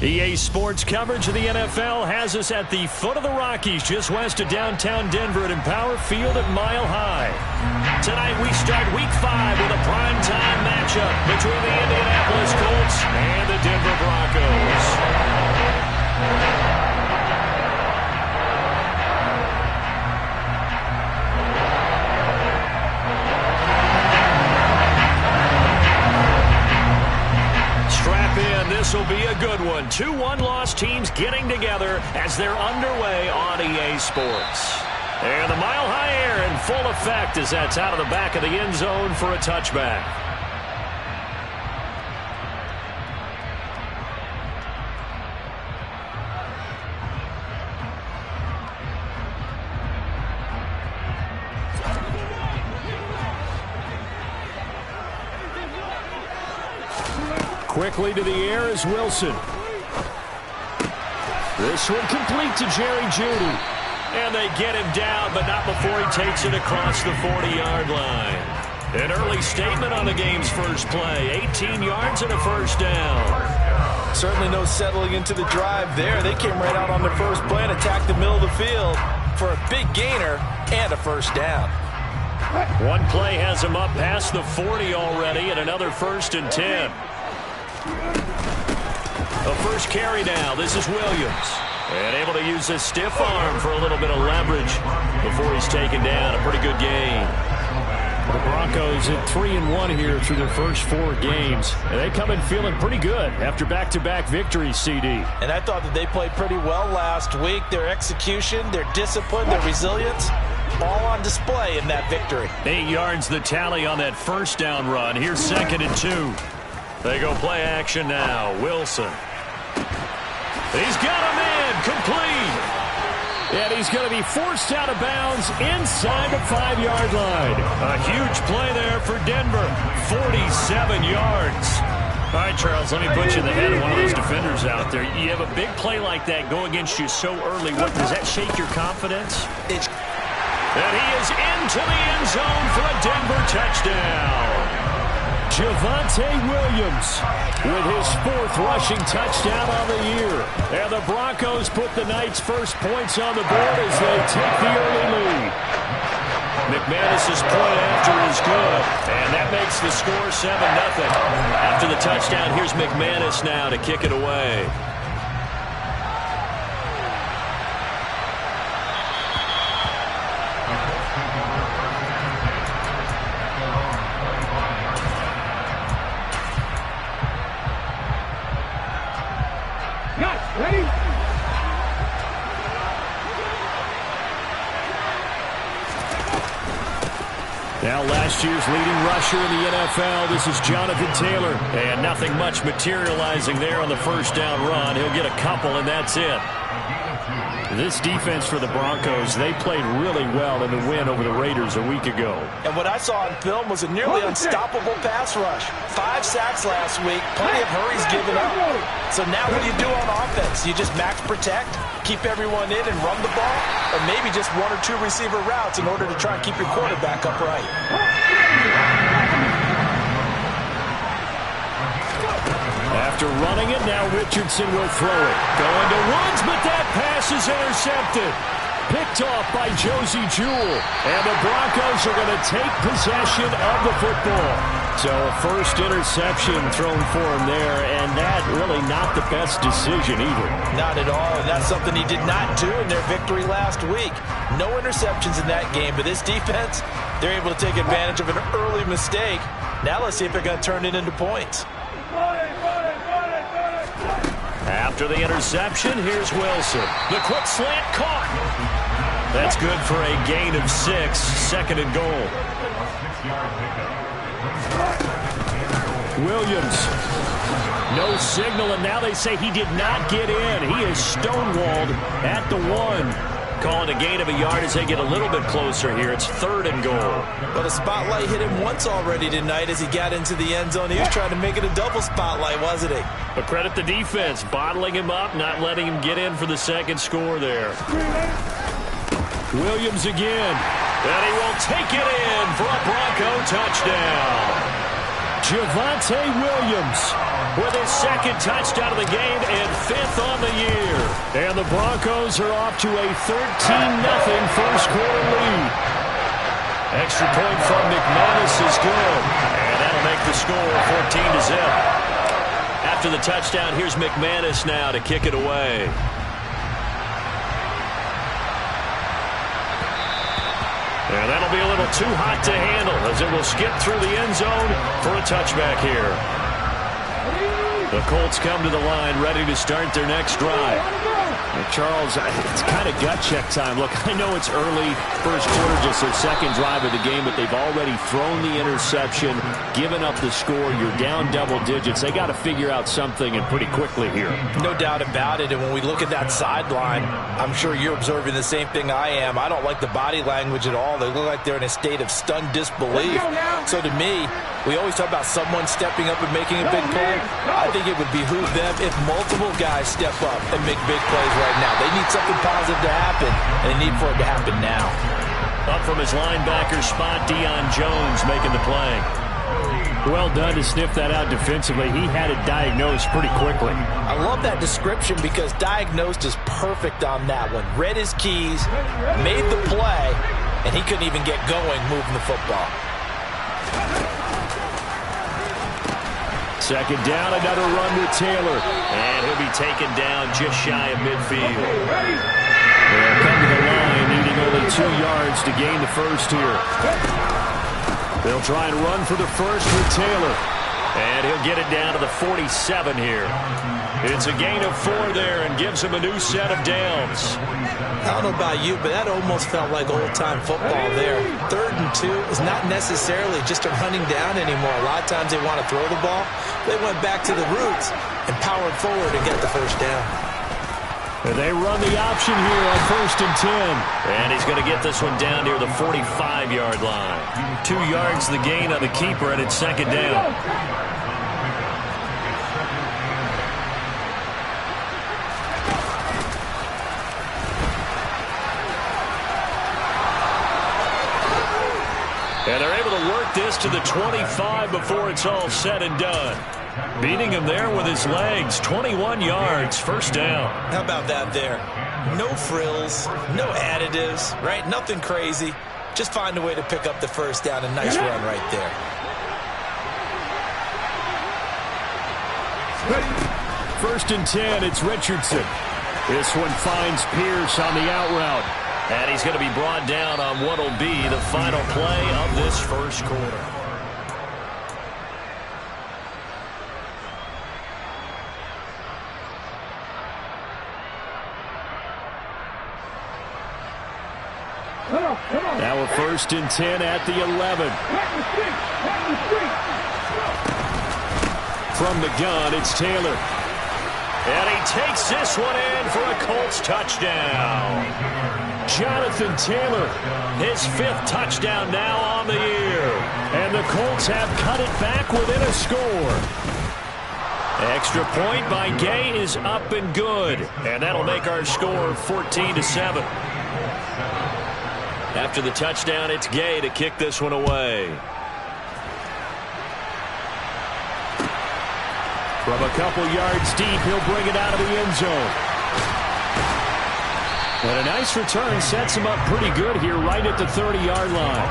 EA Sports coverage of the NFL has us at the foot of the Rockies, just west of downtown Denver at Empower Field at Mile High. Tonight we start Week 5 with a primetime matchup between the Indianapolis Colts and the Denver Broncos. This will be a good one. 2 one-loss teams getting together as they're underway on EA Sports. And the Mile High air in full effect as that's out of the back of the end zone for a touchback. Quickly to the air is Wilson. This one complete to Jerry Jeudy. And they get him down, but not before he takes it across the 40-yard line. An early statement on the game's first play. 18 yards and a first down. Certainly no settling into the drive there. They came right out on their first play and attacked the middle of the field for a big gainer and a first down. One play has him up past the 40 already and another 1st and 10. A first carry now. This is Williams. And able to use his stiff arm for a little bit of leverage before he's taken down. A pretty good gain. The Broncos at 3-1 here through their first 4 games. And they come in feeling pretty good after back-to-back victories, CD. And I thought that they played pretty well last week. Their execution, their discipline, their resilience, all on display in that victory. 8 yards the tally on that first down run. Here's 2nd and 2. They go play action now. Wilson. He's got him in. Complete. And he's going to be forced out of bounds inside the 5-yard line. A huge play there for Denver. 47 yards. All right, Charles, let me put you in the head of one of those defenders out there. You have a big play like that go against you so early. What, does that shake your confidence? And he is into the end zone for a Denver touchdown. Javonte Williams with his 4th rushing touchdown on the year. And the Broncos put the night's first points on the board as they take the early lead. McManus's point after is good. And that makes the score 7-0. After the touchdown, here's McManus now to kick it away. Now last year's leading rusher in the NFL, this is Jonathan Taylor. And nothing much materializing there on the first down run. He'll get a couple, and that's it. This defense for the Broncos, they played really well in the win over the Raiders a week ago. And what I saw on film was a nearly unstoppable pass rush. 5 sacks last week, plenty of hurries given up. So now what do you do on offense? You just max protect, keep everyone in and run the ball, or maybe just 1 or 2 receiver routes in order to try and keep your quarterback upright. After running it, now Richardson will throw it. Going to Woods, but that pass is intercepted. Picked off by Josie Jewell. And the Broncos are going to take possession of the football. So a first interception thrown for him there, and that really not the best decision either. Not at all, and that's something he did not do in their victory last week. No interceptions in that game, but this defense, they're able to take advantage of an early mistake. Now let's see if they're going to turn it into points. After the interception, here's Wilson. The quick slant caught. That's good for a gain of 6, 2nd and goal. Williams. No signal, and now they say he did not get in. He is stonewalled at the 1. Calling a gain of a yard as they get a little bit closer here. It's 3rd and goal. Well, the spotlight hit him once already tonight as he got into the end zone. He was trying to make it a double spotlight, wasn't he? But credit the defense, bottling him up, not letting him get in for the 2nd score there. Williams again. And he will take it in for a Bronco touchdown. Javonte Williams with his second touchdown of the game and 5th on the year. And the Broncos are off to a 13-0 first quarter lead. Extra point from McManus is good. And that'll make the score 14-0. After the touchdown, here's McManus now to kick it away. And that'll be a little too hot to handle as it will skip through the end zone for a touchback here. The Colts come to the line ready to start their next drive. Charles, it's kind of gut check time. Look, I know it's early, first quarter, just their second drive of the game, but they've already thrown the interception, given up the score. You're down double digits. They got to figure out something, and pretty quickly here. No doubt about it, and when we look at that sideline, I'm sure you're observing the same thing I am. I don't like the body language at all. They look like they're in a state of stunned disbelief. So to me, we always talk about someone stepping up and making a big play. I think it would behoove them if multiple guys step up and make big plays right now. They need something positive to happen, and they need for it to happen now. Up from his linebacker spot, Deion Jones making the play. Well done to sniff that out defensively. He had it diagnosed pretty quickly. I love that description because diagnosed is perfect on that one. Read his keys, made the play, and he couldn't even get going moving the football. Second down, another run with Taylor. And he'll be taken down just shy of midfield. They'll come to the line, needing only 2 yards to gain the first here. They'll try and run for the first with Taylor. And he'll get it down to the 47 here. It's a gain of 4 there and gives him a new set of downs. I don't know about you, but that almost felt like old-time football there. 3rd and 2 is not necessarily just a running down anymore. A lot of times they want to throw the ball. They went back to the roots and powered forward and got the first down. And they run the option here on 1st and 10. And he's going to get this one down near the 45-yard line. 2 yards the gain on the keeper, and it's 2nd down. And they're able to work this to the 25 before it's all said and done. Beating him there with his legs. 21 yards, 1st down. How about that there? No frills, no additives, right? Nothing crazy. Just find a way to pick up the 1st down. A nice run right there. First and 10, it's Richardson. This one finds Pierce on the out route. And he's going to be brought down on what will be the final play of this first quarter. Now a 1st and 10 at the 11. From the gun, it's Taylor. And he takes this one in for a Colts touchdown. Jonathan Taylor, his 5th touchdown now on the year. And the Colts have cut it back within a score. Extra point by Gay is up and good. And that'll make our score 14-7. After the touchdown, it's Gay to kick this one away. From a couple yards deep, he'll bring it out of the end zone. And a nice return sets him up pretty good here right at the 30-yard line.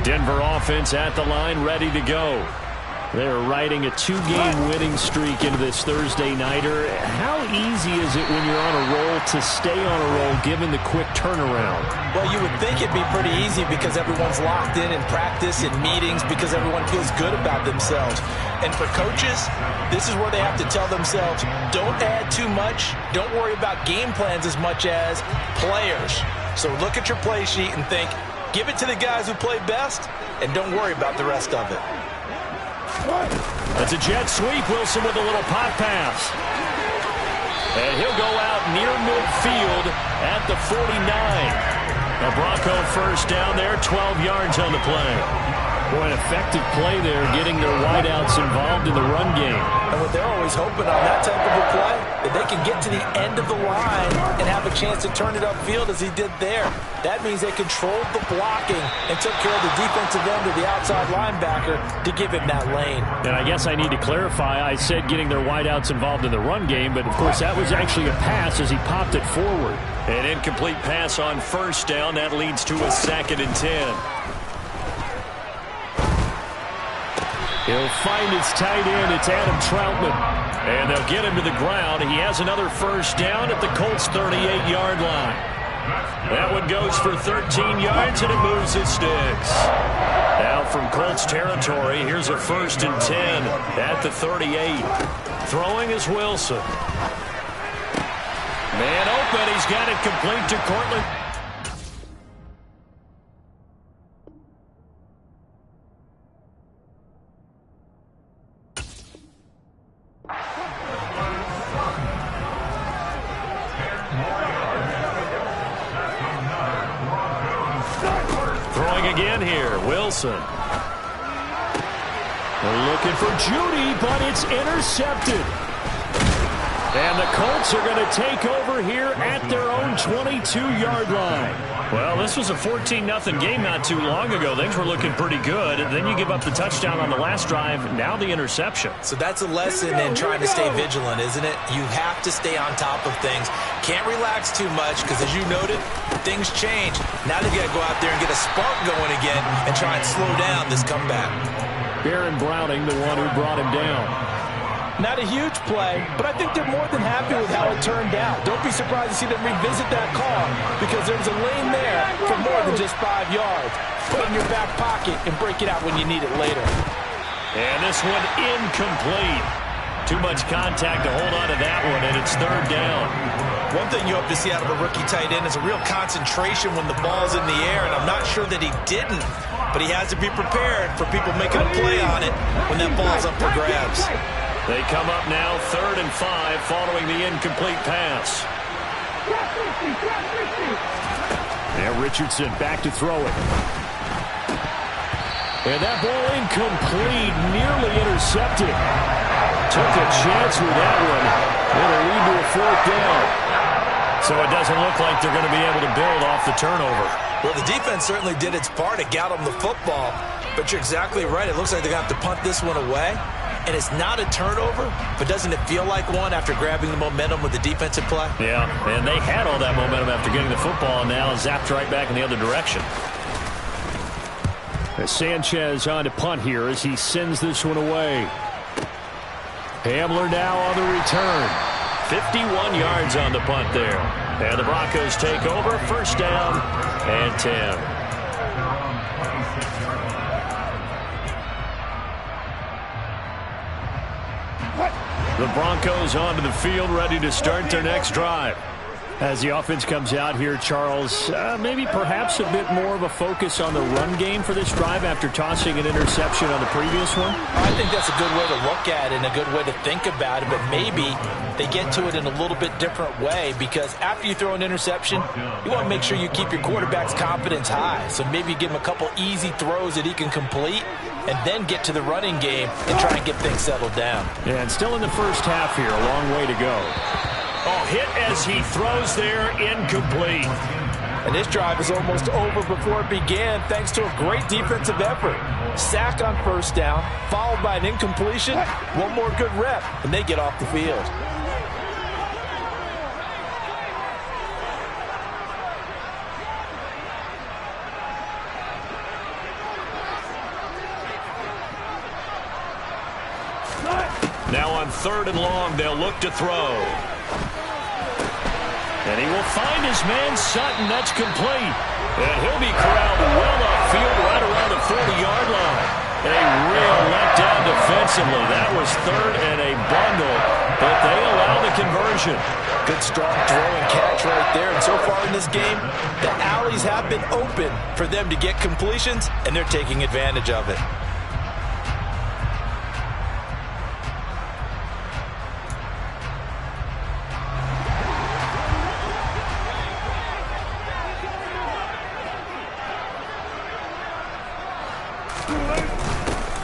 Denver offense at the line, ready to go. They're riding a 2-game winning streak into this Thursday nighter. How easy is it when you're on a roll to stay on a roll given the quick turnaround? Well, you would think it'd be pretty easy because everyone's locked in practice and meetings because everyone feels good about themselves. And for coaches, this is where they have to tell themselves, don't add too much. Don't worry about game plans as much as players. So look at your play sheet and think, give it to the guys who play best and don't worry about the rest of it. It's a jet sweep. Wilson with a little pop pass. And he'll go out near midfield at the 49. A Bronco 1st down there, 12 yards on the play. Boy, an effective play there, getting their wideouts involved in the run game. And what they're always hoping on that type of a play, that they can get to the end of the line and have a chance to turn it upfield as he did there. That means they controlled the blocking and took care of the defensive end of the outside linebacker to give him that lane. And I guess I need to clarify, I said getting their wideouts involved in the run game, but of course that was actually a pass as he popped it forward. An incomplete pass on first down. That leads to a 2nd and 10. He'll find his tight end. It's Adam Troutman. And they'll get him to the ground. He has another first down at the Colts' 38-yard line. That one goes for 13 yards, and it moves his sticks. Now from Colts territory, here's a 1st and 10 at the 38. Throwing is Wilson. Man open. He's got it complete to Cortland. Again here, Wilson. They're looking for Judy, but it's intercepted. And the Colts are going to take over here at their own 22-yard line. Well, this was a 14-0 game not too long ago. Things were looking pretty good. And then you give up the touchdown on the last drive. Now the interception. So that's a lesson in trying to stay vigilant, isn't it? You have to stay on top of things. Can't relax too much because, as you noted, things change. Now they've got to go out there and get a spark going again and try and slow down this comeback. Baron Browning, the one who brought him down. Not a huge play, but I think they're more than happy with how it turned out. Don't be surprised to see them revisit that call because there was a lane there for more than just 5 yards. Put it in your back pocket and break it out when you need it later. And this one incomplete. Too much contact to hold on to that one, and it's 3rd down. One thing you hope to see out of a rookie tight end is a real concentration when the ball's in the air, and I'm not sure that he didn't, but he has to be prepared for people making a play on it when that ball's up for grabs. They come up now 3rd and 5 following the incomplete pass. And Richardson back to throw it. And that ball incomplete, nearly intercepted. Took a chance with that one. It'll lead to a 4th down. So it doesn't look like they're going to be able to build off the turnover. Well, the defense certainly did its part to get them the football. But you're exactly right. It looks like they're going to have to punt this one away. And it's not a turnover, but doesn't it feel like one after grabbing the momentum with the defensive play? Yeah, and they had all that momentum after getting the football, and now zapped right back in the other direction. As Sanchez on to punt here as he sends this one away. Hamler now on the return. 51 yards on the punt there. And the Broncos take over, 1st down and 10. The Broncos onto the field, ready to start their next drive. As the offense comes out here, Charles, maybe perhaps a bit more of a focus on the run game for this drive after tossing an interception on the previous one? I think that's a good way to look at it and a good way to think about it, but maybe they get to it in a little bit different way because after you throw an interception, you want to make sure you keep your quarterback's confidence high. So maybe give him a couple easy throws that he can complete and then get to the running game and try and get things settled down. And still in the first half here, a long way to go. Oh, hit as he throws there, incomplete. And this drive is almost over before it began thanks to a great defensive effort. Sack on 1st down, followed by an incompletion. One more good rep, and they get off the field. Now on 3rd and long, they'll look to throw. And he will find his man Sutton. That's complete. And he'll be corralled well upfield right around the 40-yard line. A real letdown defensively. That was 3rd and a bundle, but they allow the conversion. Good strong throw and catch right there. And so far in this game, the alleys have been open for them to get completions, and they're taking advantage of it.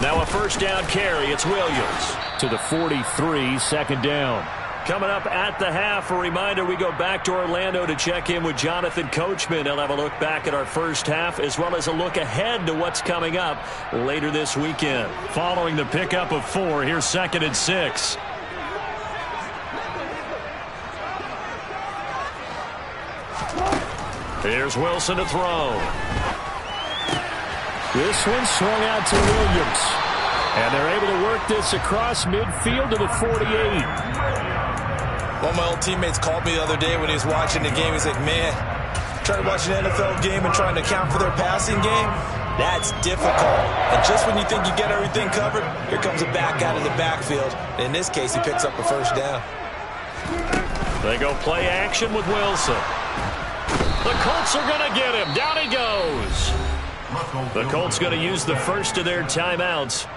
Now a first down carry. It's Williams. To the 43, second down. Coming up at the half, a reminder, we go back to Orlando to check in with Jonathan Coachman. He'll have a look back at our first half as well as a look ahead to what's coming up later this weekend. Following the pickup of 4, here's 2nd and 6. Here's Wilson to throw. This one swung out to Williams. And they're able to work this across midfield to the 48. One of my old teammates called me the other day when he was watching the game. He's like, man, trying to watch an NFL game and trying to account for their passing game, that's difficult. And just when you think you get everything covered, here comes a back out of the backfield. In this case, he picks up a first down. They go play action with Wilson. The Colts are going to get him. Down he goes. The Colts going to use the first of their timeouts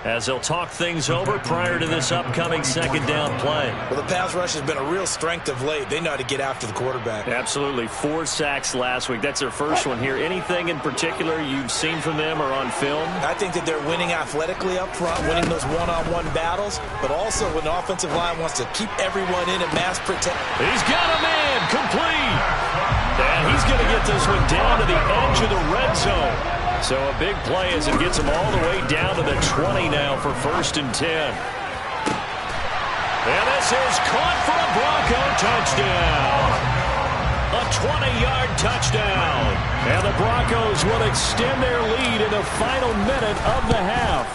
as they'll talk things over prior to this upcoming second down play. Well, the pass rush has been a real strength of late. They know how to get after the quarterback. Absolutely. 4 sacks last week. That's their first one here. Anything in particular you've seen from them or on film? I think that they're winning athletically up front, winning those one-on-one battles, but also when the offensive line wants to keep everyone in and mass protect. He's got a man complete. And he's going to get this one down to the edge of the red zone. So a big play as it gets him all the way down to the 20 now for 1st and 10. And this is caught for a Bronco touchdown. A 20-yard touchdown. And the Broncos will extend their lead in the final minute of the half.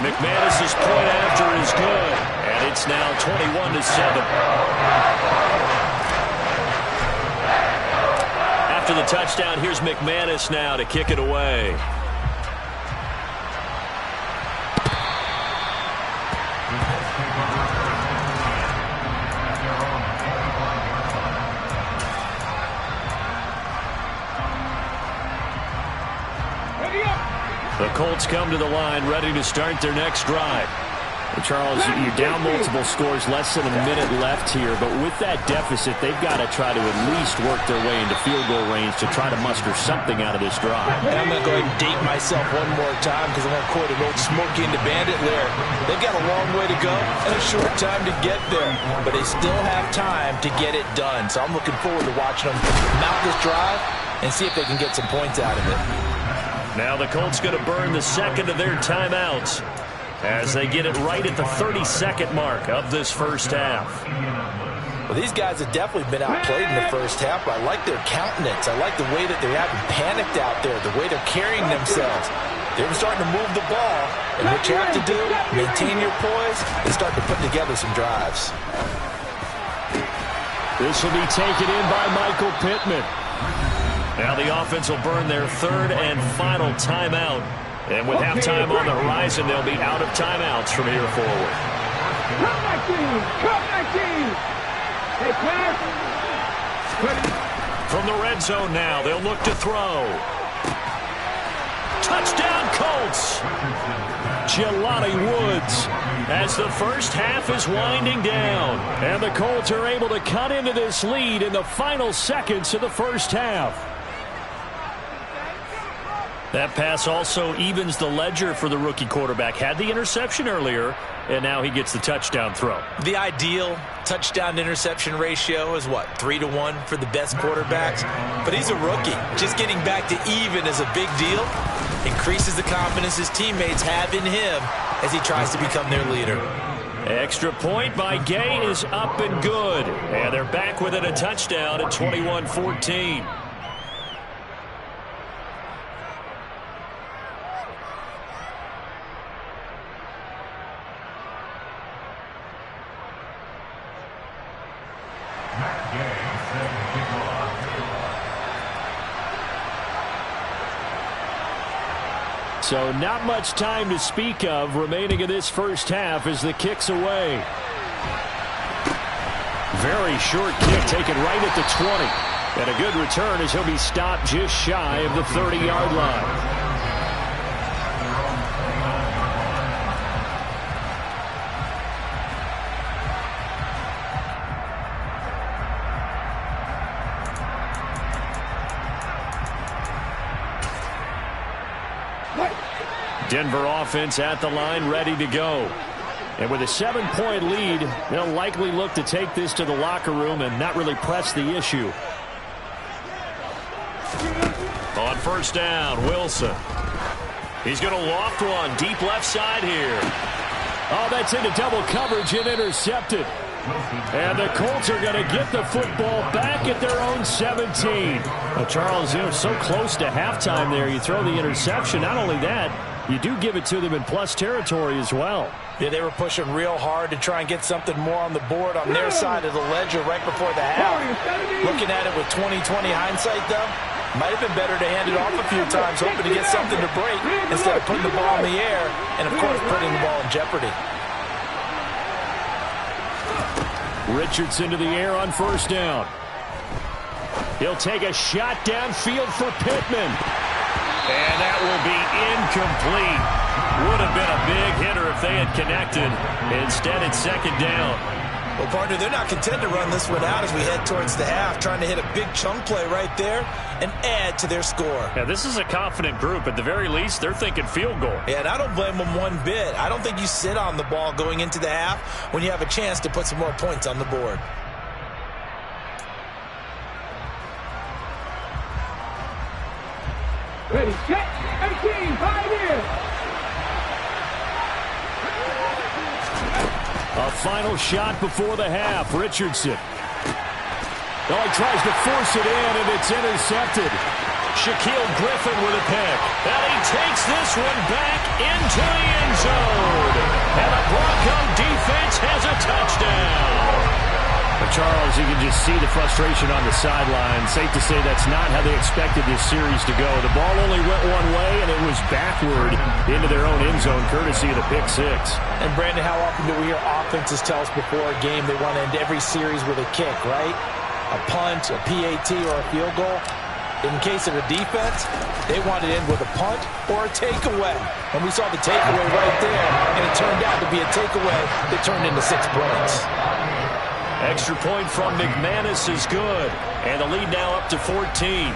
McManus's point after is good. And it's now 21-7. After the touchdown, here's McManus now to kick it away. The Colts come to the line, ready to start their next drive. Well, Charles, you're down multiple scores, less than a minute left here, but with that deficit, they've got to try to at least work their way into field goal range to try to muster something out of this drive. And I'm going to go ahead and date myself one more time because I'm going to quote an old Smokey and the Bandit lyric. They've got a long way to go and a short time to get there, but they still have time to get it done. So I'm looking forward to watching them mount this drive and see if they can get some points out of it. Now the Colts going to burn the second of their timeouts as they get it right at the 32nd mark of this first half. Well, these guys have definitely been outplayed in the first half, but I like their countenance. I like the way that they haven't panicked out there, the way they're carrying themselves. They're starting to move the ball, and what you have to do, maintain your poise, and start to put together some drives. This will be taken in by Michael Pittman. Now the offense will burn their 3rd and final timeout. And with halftime on the horizon, they'll be out of timeouts from here forward. Come back in! Hey, pass! From the red zone now, they'll look to throw. Touchdown, Colts! Jelani Woods as the first half is winding down. And the Colts are able to cut into this lead in the final seconds of the first half. That pass also evens the ledger for the rookie quarterback. Had the interception earlier, and now he gets the touchdown throw. The ideal touchdown-interception ratio is, what, 3-to-1 for the best quarterbacks? But he's a rookie. Just getting back to even is a big deal. Increases the confidence his teammates have in him as he tries to become their leader. Extra point by Gay is up and good. And they're back within a touchdown at 21-14. So not much time to speak of remaining in this first half as the kick's away. Very short kick taken right at the 20. And a good return as he'll be stopped just shy of the 30-yard line. Denver offense at the line, ready to go. And with a 7-point lead, they'll likely look to take this to the locker room and not really press the issue. On first down, Wilson. He's going to loft one deep left side here. Oh, that's into double coverage and intercepted. And the Colts are going to get the football back at their own 17. Well, Charles, they're so close to halftime there. You throw the interception. Not only that, you do give it to them in plus territory as well. Yeah, they were pushing real hard to try and get something more on the board on their side of the ledger right before the half. Looking at it with 20/20 hindsight, though, might have been better to hand it off a few times, hoping to get something to break instead of putting the ball in the air and, of course, putting the ball in jeopardy. Richardson to the air on first down. He'll take a shot downfield for Pittman. And that will be incomplete. Would have been a big hitter if they had connected. Instead, it's second down. Well, partner, they're not content to run this one out as we head towards the half, trying to hit a big chunk play right there and add to their score. Yeah, this is a confident group. At the very least, they're thinking field goal. Yeah, and I don't blame them one bit. I don't think you sit on the ball going into the half when you have a chance to put some more points on the board. Ready, set, 18, 5 here. A final shot before the half. Richardson. Oh, he tries to force it in, and it's intercepted. Shaquille Griffin with a pick. And he takes this one back into the end zone. And the Bronco defense has a touchdown. Charles, you can just see the frustration on the sideline. Safe to say that's not how they expected this series to go. The ball only went one way, and it was backward into their own end zone, courtesy of the pick six. And, Brandon, how often do we hear offenses tell us before a game they want to end every series with a kick, right? A punt, a PAT, or a field goal. In case of a defense, they want to end with a punt or a takeaway. And we saw the takeaway right there, and it turned out to be a takeaway that turned into 6 points. Extra point from McManus is good. And the lead now up to 14.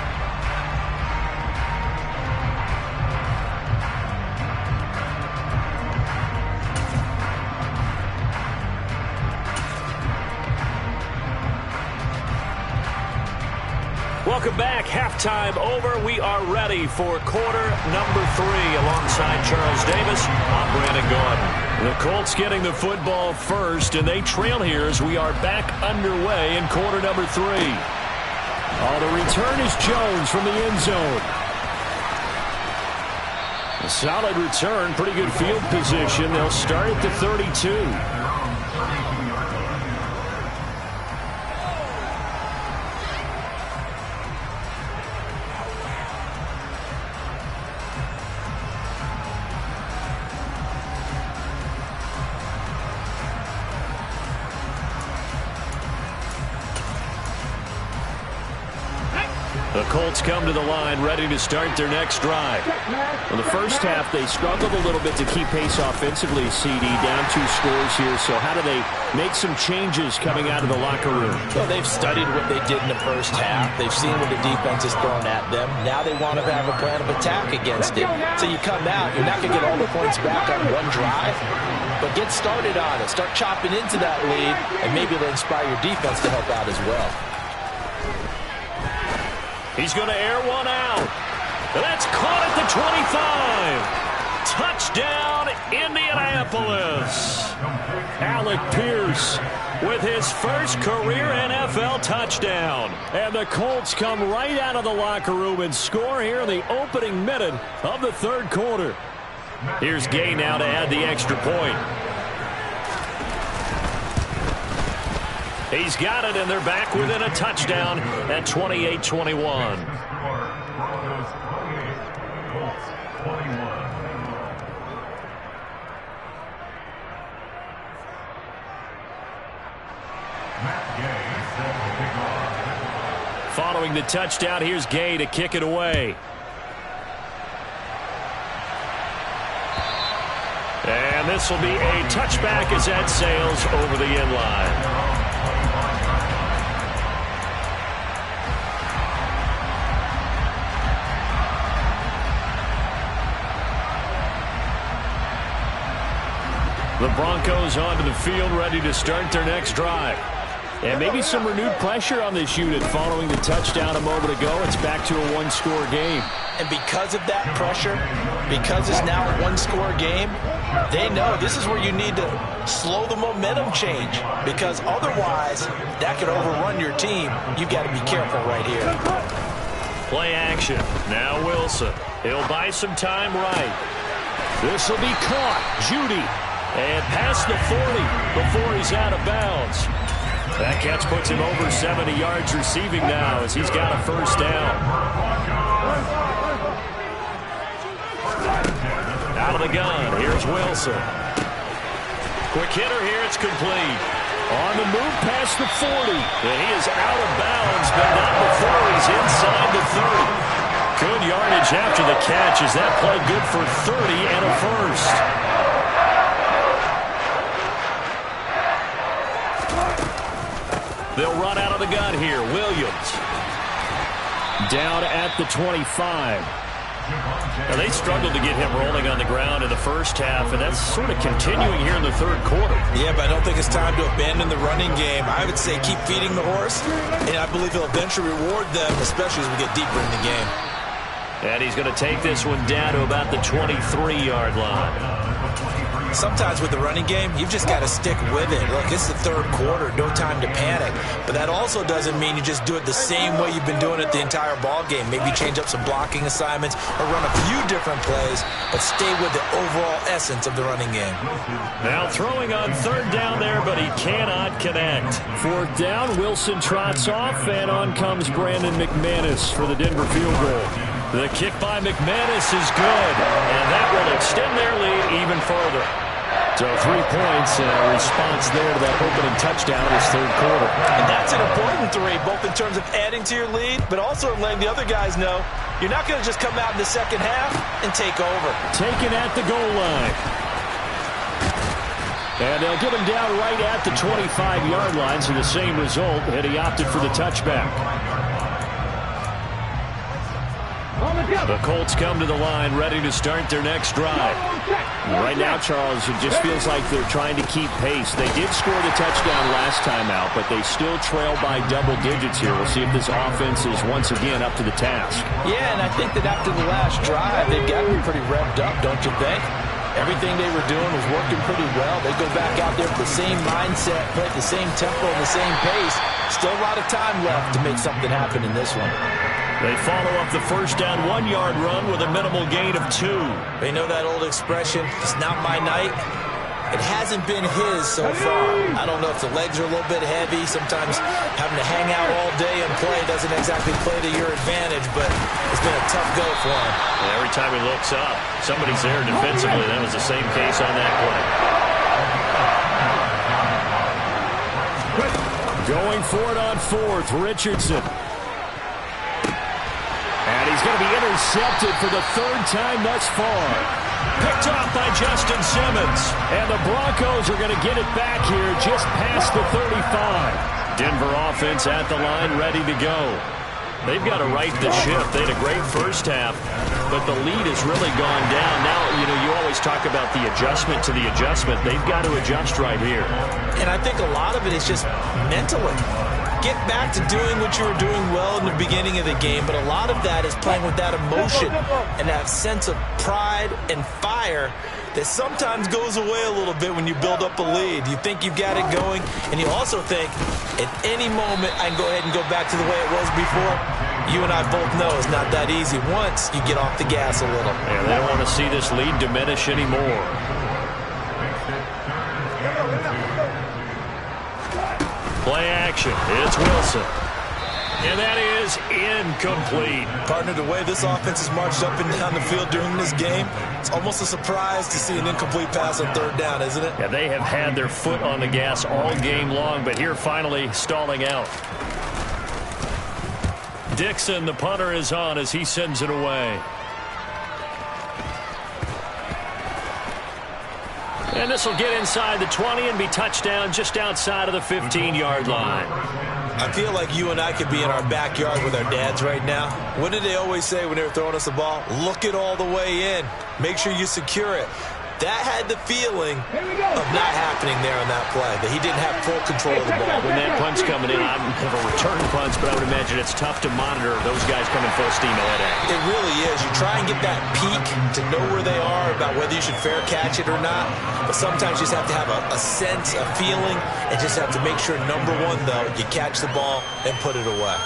Welcome back. Halftime over. We are ready for quarter number 3. Alongside Charles Davis, I'm Brandon Gaudin. The Colts getting the football first, and they trail here as we are back underway in quarter number 3. Oh, the return is Jones from the end zone. A solid return, pretty good field position. They'll start at the 32. The Colts come to the line, ready to start their next drive. In the first half, they struggled a little bit to keep pace offensively, CD, down 2 scores here. So how do they make some changes coming out of the locker room? Well, they've studied what they did in the first half. They've seen what the defense has thrown at them. Now they want to have a plan of attack against it. So you come out, you're not going to get all the points back on one drive, but get started on it. Start chopping into that lead, and maybe it'll inspire your defense to help out as well. He's going to air one out. That's caught at the 25. Touchdown, Indianapolis. Alec Pierce with his first career NFL touchdown. And the Colts come right out of the locker room and score here in the opening minute of the third quarter. Here's Gay now to add the extra point. He's got it, and they're back within a touchdown at 28-21. Following the touchdown, here's Gay to kick it away. And this will be a touchback as that sails over the end line. The Broncos onto the field, ready to start their next drive. And maybe some renewed pressure on this unit following the touchdown a moment ago. It's back to a one-score game. And because of that pressure, because it's now a one-score game, they know this is where you need to slow the momentum change, because otherwise that could overrun your team. You've got to be careful right here. Play action. Now Wilson. He'll buy some time right. This will be caught. Judy. And past the 40 before he's out of bounds. That catch puts him over 70 yards receiving now as he's got a first down. Out of the gun, here's Wilson. Quick hitter here, it's complete. On the move past the 40. And he is out of bounds, but not before he's inside the 30. Good yardage after the catch. Is that play good for 30 and a first? They'll run out of the gun here. Williams. Down at the 25. Now, they struggled to get him rolling on the ground in the first half, and that's sort of continuing here in the third quarter. Yeah, but I don't think it's time to abandon the running game. I would say keep feeding the horse, and I believe he'll eventually reward them, especially as we get deeper in the game. And he's going to take this one down to about the 23-yard line. Sometimes with the running game, you've just got to stick with it. Look, it's the third quarter, no time to panic. But that also doesn't mean you just do it the same way you've been doing it the entire ball game. Maybe change up some blocking assignments or run a few different plays, but stay with the overall essence of the running game. Now throwing on third down there, but he cannot connect. Fourth down, Wilson trots off, and on comes Brandon McManus for the Denver field goal. The kick by McManus is good, and that will extend their lead even further. So 3 points and a response there to that opening touchdown in this third quarter. And that's an important 3, both in terms of adding to your lead, but also in letting the other guys know you're not going to just come out in the second half and take over. Taken at the goal line. And they'll get him down right at the 25-yard line, so the same result, and he opted for the touchback. The Colts come to the line, ready to start their next drive. Right now, Charles, it just feels like they're trying to keep pace. They did score the touchdown last time out, but they still trail by double digits here. We'll see if this offense is once again up to the task. Yeah, and I think that after the last drive, they've got to be pretty revved up, don't you think? Everything they were doing was working pretty well. They go back out there with the same mindset, play at the same tempo and the same pace. Still a lot of time left to make something happen in this one. They follow up the first down 1-yard run with a minimal gain of 2. They know that old expression, it's not my night. It hasn't been his so far. I don't know if the legs are a little bit heavy. Sometimes having to hang out all day and play doesn't exactly play to your advantage, but it's been a tough go for him. And every time he looks up, somebody's there defensively. That was the same case on that play. Going for it on fourth, Richardson. And he's going to be intercepted for the third time thus far. Picked off by Justin Simmons. And the Broncos are going to get it back here just past the 35. Denver offense at the line, ready to go. They've got to right the ship. They had a great first half, but the lead has really gone down. Now, you always talk about the adjustment to the adjustment. They've got to adjust right here. And I think a lot of it is just mentally. Get back to doing what you were doing well in the beginning of the game, but a lot of that is playing with that emotion and that sense of pride and fire that sometimes goes away a little bit when you build up a lead. You think you've got it going, and you also think at any moment I can go ahead and go back to the way it was before. You and I both know it's not that easy once you get off the gas a little. Yeah, they don't want to see this lead diminish anymore. Play action. It's Wilson. And that is incomplete. Partner, the way this offense has marched up and down the field during this game, it's almost a surprise to see an incomplete pass on third down, isn't it? Yeah, they have had their foot on the gas all game long, but here finally stalling out. Dixon, the punter, is on as he sends it away. And this will get inside the 20 and be touchdown just outside of the 15-yard line. I feel like you and I could be in our backyard with our dads right now. What did they always say when they were throwing us the ball? Look it all the way in. Make sure you secure it. That had the feeling of not happening there on that play, that he didn't have full control of the ball. When that punt's coming in, I don't have a return punch, but I would imagine it's tough to monitor those guys coming full steam ahead. It really is. You try and get that peek to know where they are, about whether you should fair catch it or not. But sometimes you just have to have a sense, a feeling, and just have to make sure, number one, though, you catch the ball and put it away.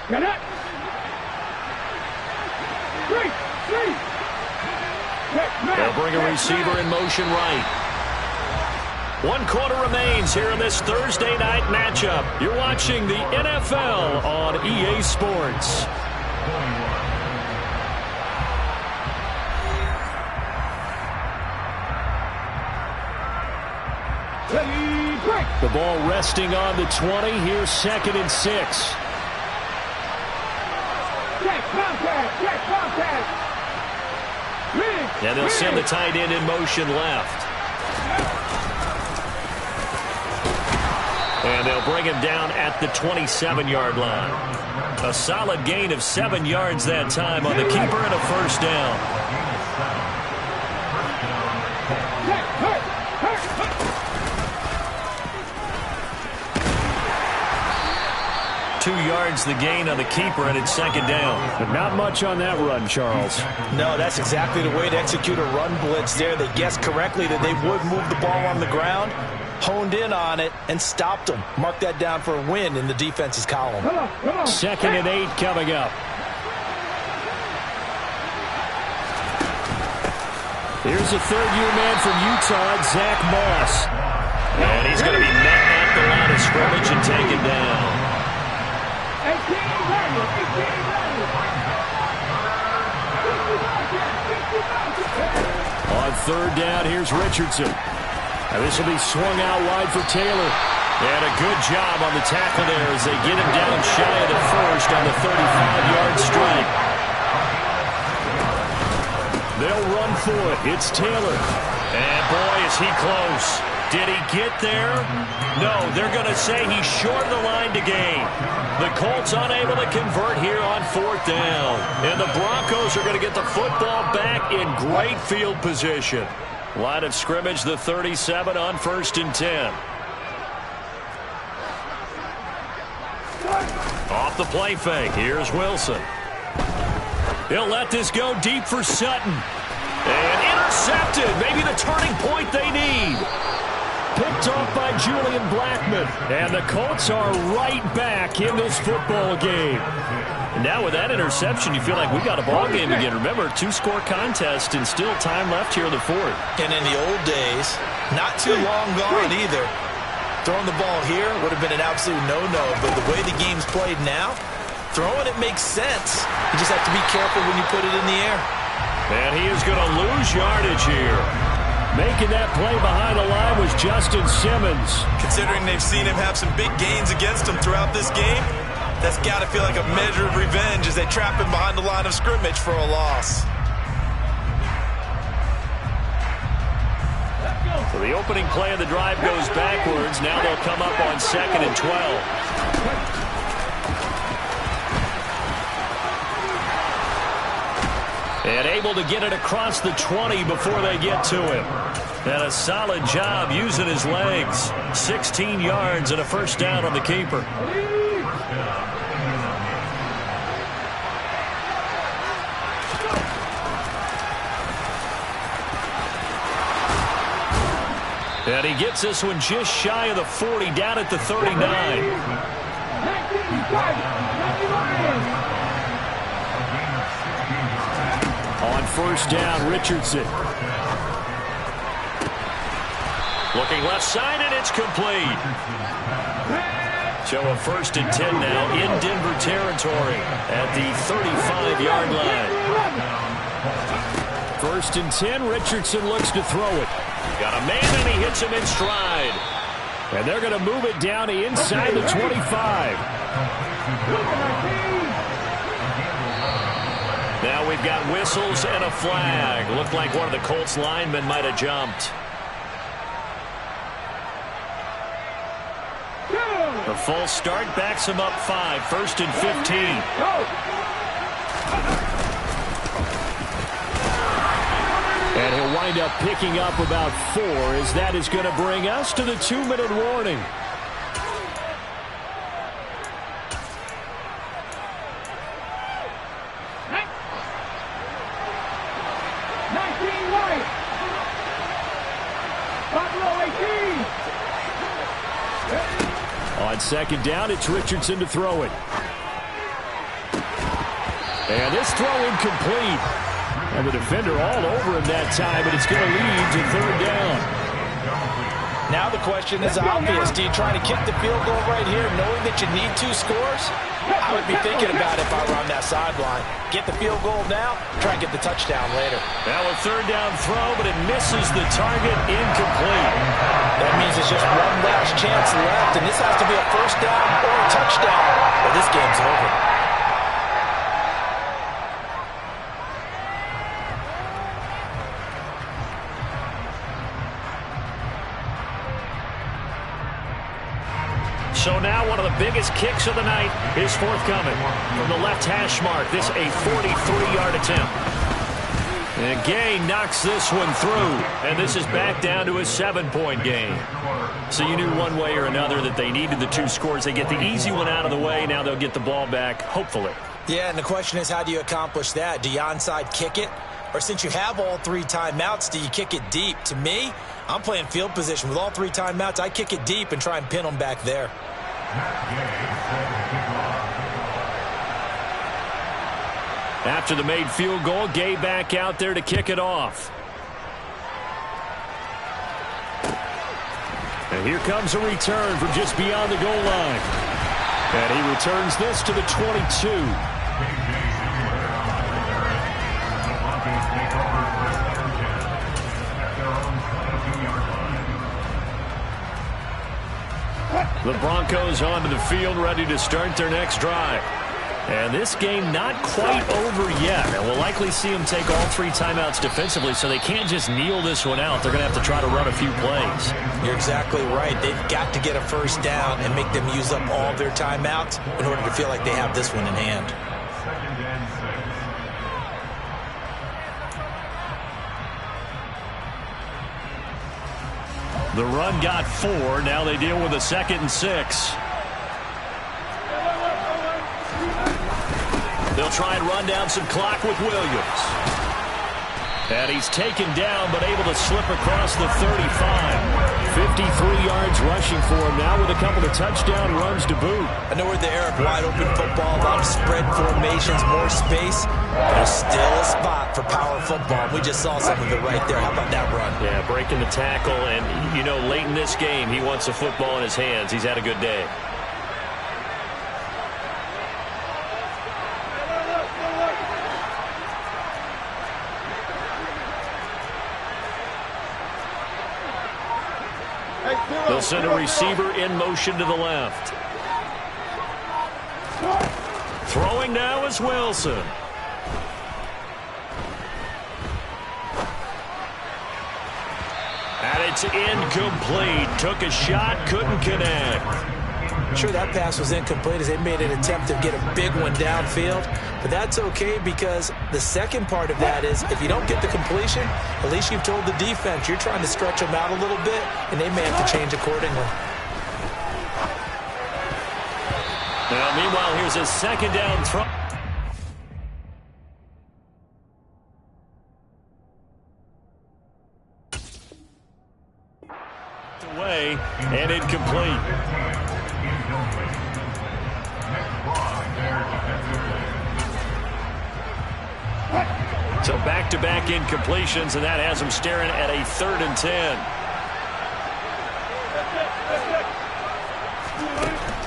Get it. They'll bring a receiver in motion right. 1 quarter remains here in this Thursday night matchup. You're watching the NFL on EA Sports. The ball resting on the 20. Here's 2nd and 6. And they'll send the tight end in motion left. And they'll bring him down at the 27-yard line. A solid gain of 7 yards that time on the keeper and a first down. 2 yards the gain on the keeper, and it's 2nd down. But not much on that run, Charles. No, that's exactly the way to execute a run blitz there. They guessed correctly that they would move the ball on the ground, honed in on it, and stopped them. Mark that down for a win in the defense's column. 2nd and 8 coming up. Here's a third-year man from Utah, Zach Moss. And he's going to be met at the line of scrimmage and taken down. On 3rd down, here's Richardson. And this will be swung out wide for Taylor. And a good job on the tackle there as they get him down shy of the first on the 35-yard strike. They'll run for it. It's Taylor. And boy, is he close. Did he get there? No, they're going to say he's short of the line to gain. The Colts unable to convert here on 4th down. And the Broncos are going to get the football back in great field position. Line of scrimmage, the 37 on 1st and 10. Off the play fake, here's Wilson. He'll let this go deep for Sutton. And intercepted, maybe the turning point they need. Picked off by Julian Blackmon. And the Colts are right back in this football game. And now with that interception, you feel like we got a ball game again. Remember, 2-score contest and still time left here in the 4th. And in the old days, not too long gone either, throwing the ball here would have been an absolute no-no. But the way the game's played now, throwing it makes sense. You just have to be careful when you put it in the air. And he is going to lose yardage here. Making that play behind the line was Justin Simmons. Considering they've seen him have some big gains against him throughout this game, that's got to feel like a measure of revenge as they trap him behind the line of scrimmage for a loss. So the opening play of the drive goes backwards. Now they'll come up on 2nd and 12. And able to get it across the 20 before they get to him. And a solid job using his legs. 16 yards and a first down on the keeper. And he gets this one just shy of the 40, down at the 39. On 1st down, Richardson. Looking left side, and it's complete. So a 1st and 10 now in Denver territory at the 35-yard line. 1st and 10, Richardson looks to throw it. Got a man, and he hits him in stride. And they're going to move it down to inside the 25. Now we've got whistles and a flag. Looked like one of the Colts linemen might have jumped. The false start backs him up 5, 1st and 15. And he'll wind up picking up about 4, as that is going to bring us to the 2-minute warning. On 2nd down, it's Richardson to throw it. And this throw incomplete. And the defender all over him that time, but it's going to lead to 3rd down. Now the question is obvious. Do you try to kick the field goal right here knowing that you need 2 scores? I would be thinking about it if I were on that sideline. Get the field goal now, try and get the touchdown later. Now a 3rd down throw, but it misses the target, incomplete. That means it's just one last chance left, and this has to be a 1st down or a touchdown, or this game's over. So now one of the biggest kicks of the night is forthcoming. From the left hash mark, this a 43-yard attempt. And Gay knocks this one through, and this is back down to a 7-point game. So you knew one way or another that they needed the 2 scores. They get the easy one out of the way. Now they'll get the ball back, hopefully. Yeah, and the question is, how do you accomplish that? Do you onside kick it? Or since you have all 3 timeouts, do you kick it deep? To me, I'm playing field position. With all 3 timeouts, I kick it deep and try and pin them back there. After the made field goal, Gay back out there to kick it off. And here comes a return from just beyond the goal line. And he returns this to the 22. The Broncos onto the field, ready to start their next drive. And this game not quite over yet. And we'll likely see them take all 3 timeouts defensively, so they can't just kneel this one out. They're going to have to try to run a few plays. You're exactly right. They've got to get a 1st down and make them use up all their timeouts in order to feel like they have this one in hand. The run got 4. Now they deal with a 2nd and 6. They'll try and run down some clock with Williams. And he's taken down, but able to slip across the 35. 53 yards rushing for him now with a couple of touchdown runs to boot. I know we're the era of wide-open football, a lot of spread formations, more space. There's still a spot for power football. We just saw some of it right there. How about that run? Yeah, breaking the tackle, and, you know, late in this game, he wants a football in his hands. He's had a good day. They'll send a receiver in motion to the left. Throwing now is Wilson. And it's incomplete. Took a shot, couldn't connect. Sure, that pass was incomplete as they made an attempt to get a big one downfield. But that's okay because the second part of that is if you don't get the completion, at least you've told the defense you're trying to stretch them out a little bit, and they may have to change accordingly. Now, meanwhile, here's a 2nd down throw. Away and incomplete. So back-to-back incompletions, and that has him staring at a 3rd and 10.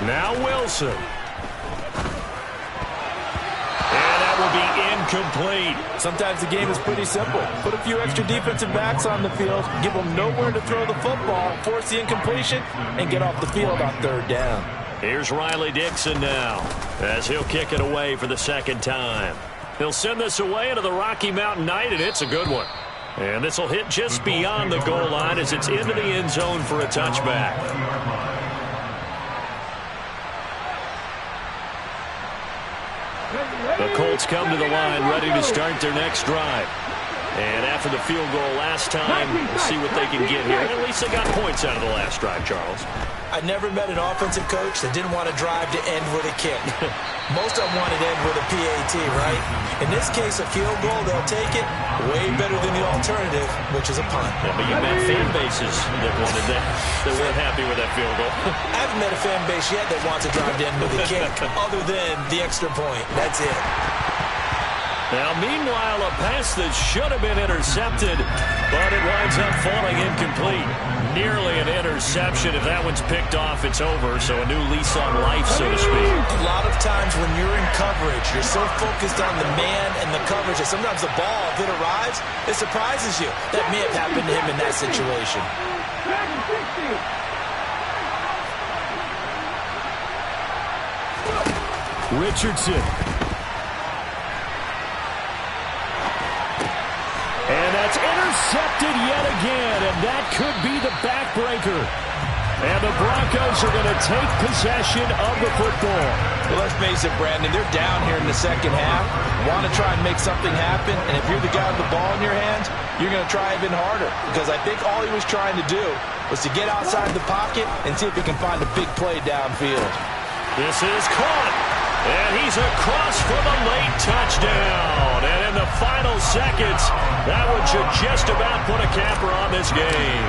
Now Wilson. And that will be incomplete. Sometimes the game is pretty simple. Put a few extra defensive backs on the field, give them nowhere to throw the football, force the incompletion, and get off the field on 3rd down. Here's Riley Dixon now, as he'll kick it away for the 2nd time. He'll send this away into the Rocky Mountain Night, and it's a good one. And this will hit just beyond the goal line as it's into the end zone for a touchback. Colts come to the line, ready to start their next drive. And after the field goal last time, we'll see what they can get here. At least they got points out of the last drive, Charles. I never met an offensive coach that didn't want to drive to end with a kick. Most of them want to end with a PAT, right? In this case, a field goal, they'll take it. Way better than the alternative, which is a punt. Yeah, but you met fan bases that wanted that, that weren't happy with that field goal. I haven't met a fan base yet that wants to drive to end with a kick, other than the extra point. That's it. Now, meanwhile, a pass that should have been intercepted, but it winds up falling incomplete. Nearly an interception. If that one's picked off, it's over, so a new lease on life, so to speak. A lot of times when you're in coverage, you're so focused on the man and the coverage that sometimes the ball, if it arrives, it surprises you. That may have happened to him in that situation. Richardson. And that's intercepted yet again, and that could be the backbreaker. And the Broncos are going to take possession of the football. Well, let's face it, Brandon, they're down here in the second half. Want to try and make something happen, and if you're the guy with the ball in your hands, you're going to try even harder. Because I think all he was trying to do was to get outside the pocket and see if he can find a big play downfield. This is caught. And he's across for the late touchdown. And in the final seconds, that one should just about put a capper on this game.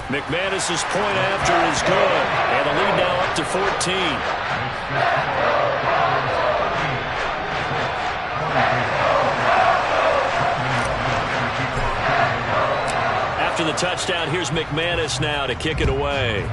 McManus's point after is good. And the lead now up to 14. After the touchdown, here's McManus now to kick it away.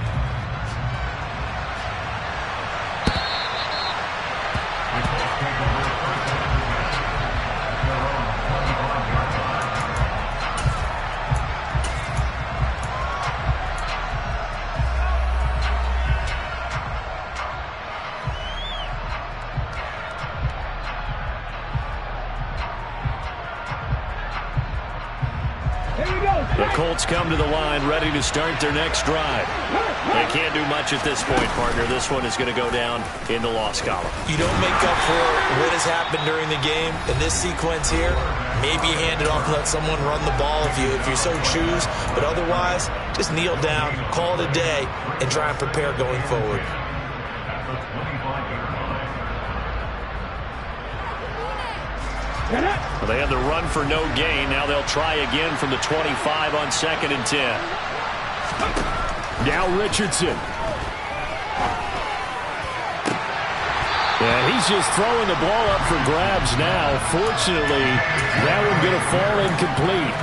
The Colts come to the line, ready to start their next drive. They can't do much at this point, partner. This one is going to go down in the loss column. You don't make up for what has happened during the game. In this sequence here, maybe you hand it off and let someone run the ball if you so choose. But otherwise, just kneel down, call it a day, and try and prepare going forward. Well, they had the run for no gain. Now they'll try again from the 25 on 2nd and 10. Now Richardson. Yeah, he's just throwing the ball up for grabs now. Fortunately, that one going to fall incomplete.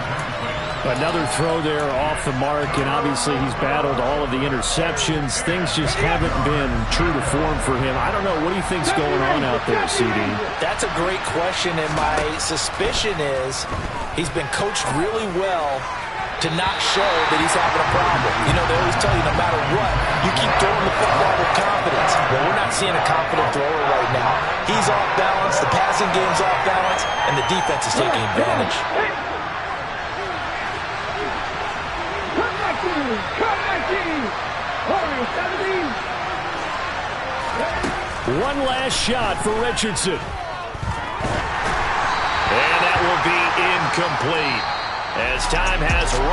Another throw there off the mark, and obviously he's battled all of the interceptions. Things just haven't been true to form for him. I don't know. What do you think's going on out there, CD? That's a great question, and my suspicion is he's been coached really well to not show that he's having a problem. You know, they always tell you no matter what, you keep throwing the football with confidence. Well, we're not seeing a confident thrower right now. He's off balance, the passing game's off balance, and the defense is taking advantage. One last shot for Richardson. And that will be incomplete as time has run.